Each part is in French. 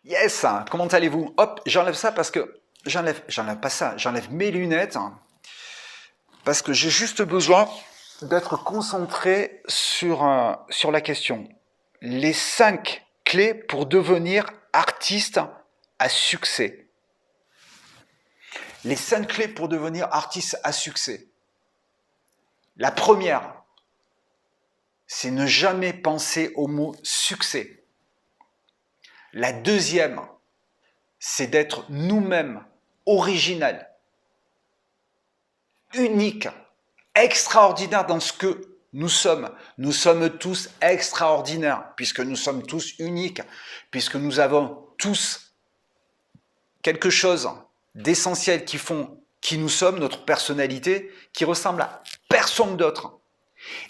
Yes, comment allez-vous? Hop, j'enlève ça parce que j'enlève pas ça, j'enlève mes lunettes parce que j'ai juste besoin d'être concentré sur la question. Les 5 clés pour devenir artiste à succès. Les 5 clés pour devenir artiste à succès. La première, c'est ne jamais penser au mot succès. La deuxième, c'est d'être nous-mêmes, original, unique, extraordinaire dans ce que nous sommes. Nous sommes tous extraordinaires, puisque nous sommes tous uniques, puisque nous avons tous quelque chose d'essentiel qui font qui nous sommes, notre personnalité, qui ressemble à personne d'autre.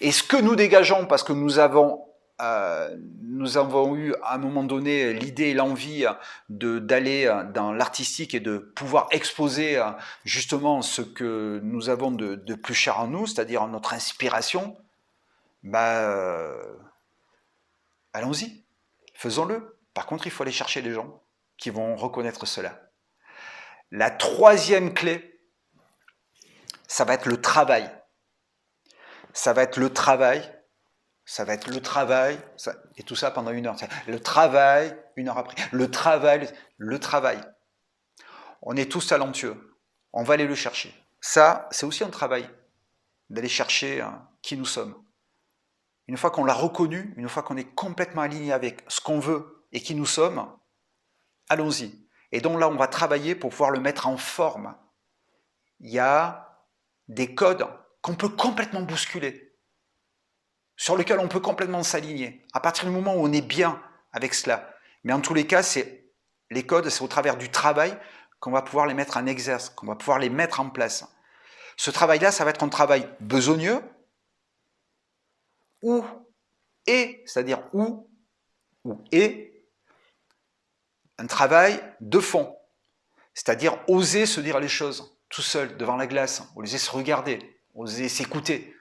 Et ce que nous dégageons, parce que nous avons eu à un moment donné l'idée et l'envie d'aller dans l'artistique et de pouvoir exposer justement ce que nous avons de plus cher en nous, c'est-à-dire notre inspiration, allons-y, faisons-le. Par contre, il faut aller chercher des gens qui vont reconnaître cela. La troisième clé, ça va être le travail. Ça va être le travail. Ça va être le travail, et tout ça pendant 1 heure. Le travail, 1 heure après. Le travail. On est tous talentueux. On va aller le chercher. Ça, c'est aussi un travail, d'aller chercher qui nous sommes. Une fois qu'on l'a reconnu, une fois qu'on est complètement aligné avec ce qu'on veut et qui nous sommes, allons-y. Et donc là, on va travailler pour pouvoir le mettre en forme. Il y a des codes qu'on peut complètement bousculer, sur lequel on peut complètement s'aligner, à partir du moment où on est bien avec cela. Mais en tous les cas, les codes, c'est au travers du travail qu'on va pouvoir les mettre en exerce, qu'on va pouvoir les mettre en place. Ce travail-là, ça va être un travail besogneux, c'est-à-dire un travail de fond, c'est-à-dire oser se dire les choses tout seul, devant la glace, oser se regarder, oser s'écouter.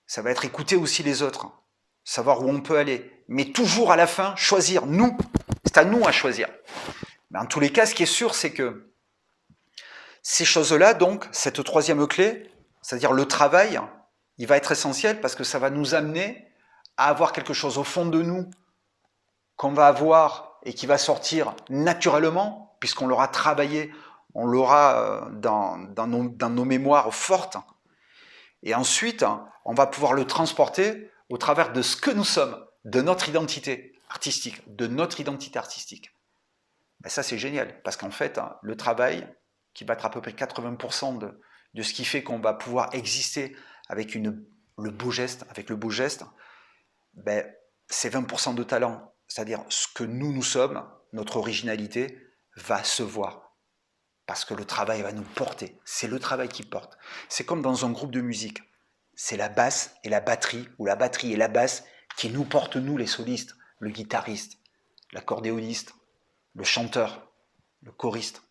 Ça va être écouter aussi les autres, savoir où on peut aller, mais toujours à la fin, choisir, nous, c'est à nous à choisir. Mais en tous les cas, ce qui est sûr, c'est que ces choses-là, donc, cette troisième clé, c'est-à-dire le travail, il va être essentiel parce que ça va nous amener à avoir quelque chose au fond de nous qu'on va avoir et qui va sortir naturellement, puisqu'on l'aura travaillé, on l'aura dans nos mémoires fortes. Et ensuite, on va pouvoir le transporter au travers de ce que nous sommes, de notre identité artistique, Ça, c'est génial, parce qu'en fait, le travail, qui va être à peu près 80% de ce qui fait qu'on va pouvoir exister avec le beau geste, c'est 20% de talent, c'est-à-dire ce que nous sommes, notre originalité, va se voir. Parce que le travail va nous porter. C'est le travail qui porte. C'est comme dans un groupe de musique. C'est la basse et la batterie, ou la batterie et la basse, qui nous portent, nous, les solistes, le guitariste, l'accordéoniste, le chanteur, le choriste.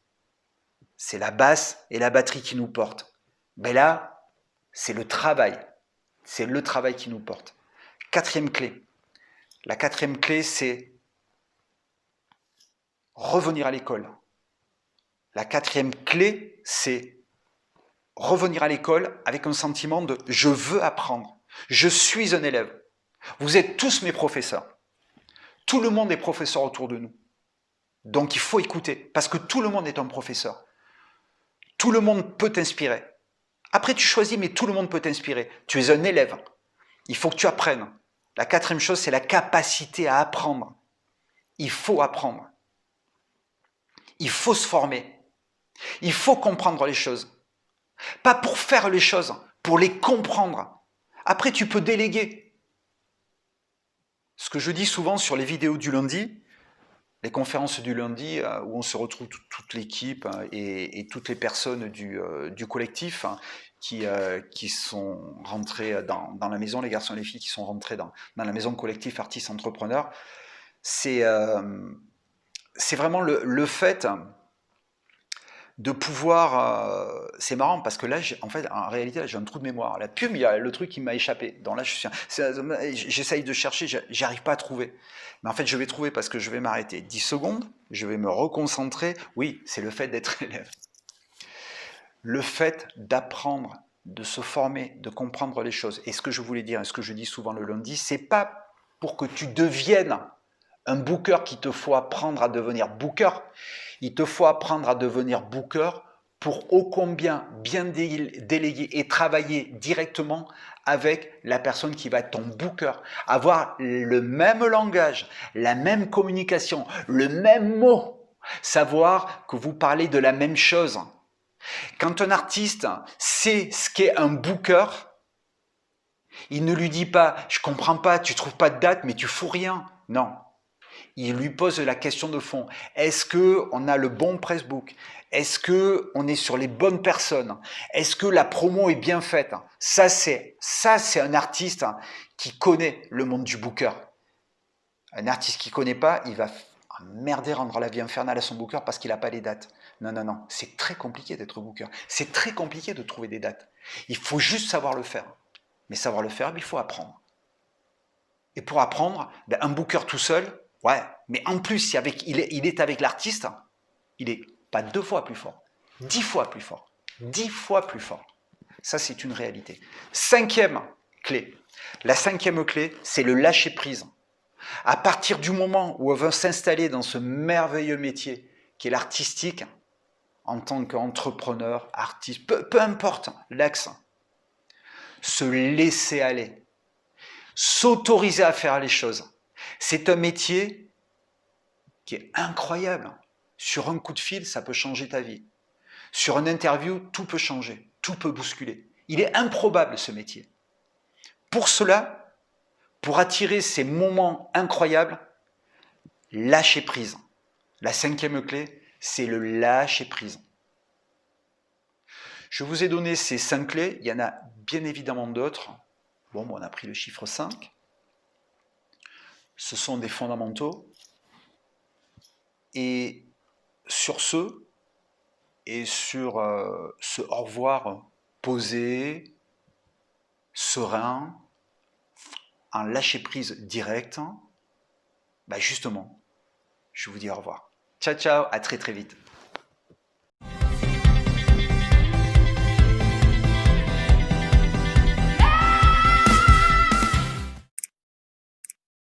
C'est la basse et la batterie qui nous portent. Mais là, c'est le travail. C'est le travail qui nous porte. Quatrième clé. La quatrième clé, c'est revenir à l'école. La quatrième clé, c'est revenir à l'école avec un sentiment de « je veux apprendre, je suis un élève ». Vous êtes tous mes professeurs. Tout le monde est professeur autour de nous. Donc il faut écouter, parce que tout le monde est un professeur. Tout le monde peut t'inspirer. Après tu choisis, mais tout le monde peut t'inspirer. Tu es un élève. Il faut que tu apprennes. La quatrième chose, c'est la capacité à apprendre. Il faut apprendre. Il faut se former. Il faut comprendre les choses. Pas pour faire les choses, pour les comprendre. Après, tu peux déléguer. Ce que je dis souvent sur les vidéos du lundi, les conférences du lundi, où on se retrouve toute l'équipe et toutes les personnes du collectif qui sont rentrées dans la maison, les garçons et les filles qui sont rentrés dans la maison collectif artistes entrepreneurs, c'est vraiment le fait de pouvoir... c'est marrant parce que là, en fait, en réalité, j'ai un trou de mémoire. La pub, il y a le truc qui m'a échappé. Donc là, j'essaye de chercher, j'arrive pas à trouver. Mais en fait, je vais trouver parce que je vais m'arrêter 10 secondes, je vais me reconcentrer. Oui, c'est le fait d'être élève. Le fait d'apprendre, de se former, de comprendre les choses. Et ce que je voulais dire, et ce que je dis souvent le lundi, c'est pas pour que tu deviennes un booker qu'il te faut apprendre à devenir booker. Il te faut apprendre à devenir booker pour ô combien bien déléguer et travailler directement avec la personne qui va être ton booker. Avoir le même langage, la même communication, le même mot. Savoir que vous parlez de la même chose. Quand un artiste sait ce qu'est un booker, il ne lui dit pas « je comprends pas, tu trouves pas de date, mais tu fous rien ». Non. Il lui pose la question de fond. Est-ce qu'on a le bon pressbook? Est-ce qu'on est sur les bonnes personnes? Est-ce que la promo est bien faite? Ça, c'est un artiste qui connaît le monde du booker. Un artiste qui ne connaît pas, il va emmerder, rendre la vie infernale à son booker parce qu'il n'a pas les dates. Non, non, non. C'est très compliqué d'être booker. C'est très compliqué de trouver des dates. Il faut juste savoir le faire. Mais savoir le faire, il faut apprendre. Et pour apprendre, un booker tout seul, ouais, mais en plus, il est avec l'artiste, il est pas 2 fois plus fort, 10 fois plus fort, 10 fois plus fort. Ça, c'est une réalité. 5e clé. La 5e clé, c'est le lâcher-prise. À partir du moment où on veut s'installer dans ce merveilleux métier qui est l'artistique, en tant qu'entrepreneur, artiste, peu importe l'axe, se laisser aller, s'autoriser à faire les choses. C'est un métier qui est incroyable. Sur un coup de fil, ça peut changer ta vie. Sur une interview, tout peut changer, tout peut bousculer. Il est improbable ce métier. Pour cela, pour attirer ces moments incroyables, lâcher prise. La 5e clé, c'est le lâcher prise. Je vous ai donné ces 5 clés, il y en a bien évidemment d'autres. Bon, on a pris le chiffre 5. Ce sont des fondamentaux. Et sur ce, et sur ce au revoir posé, serein, en lâcher-prise direct, justement, je vous dis au revoir. Ciao, ciao, à très très vite.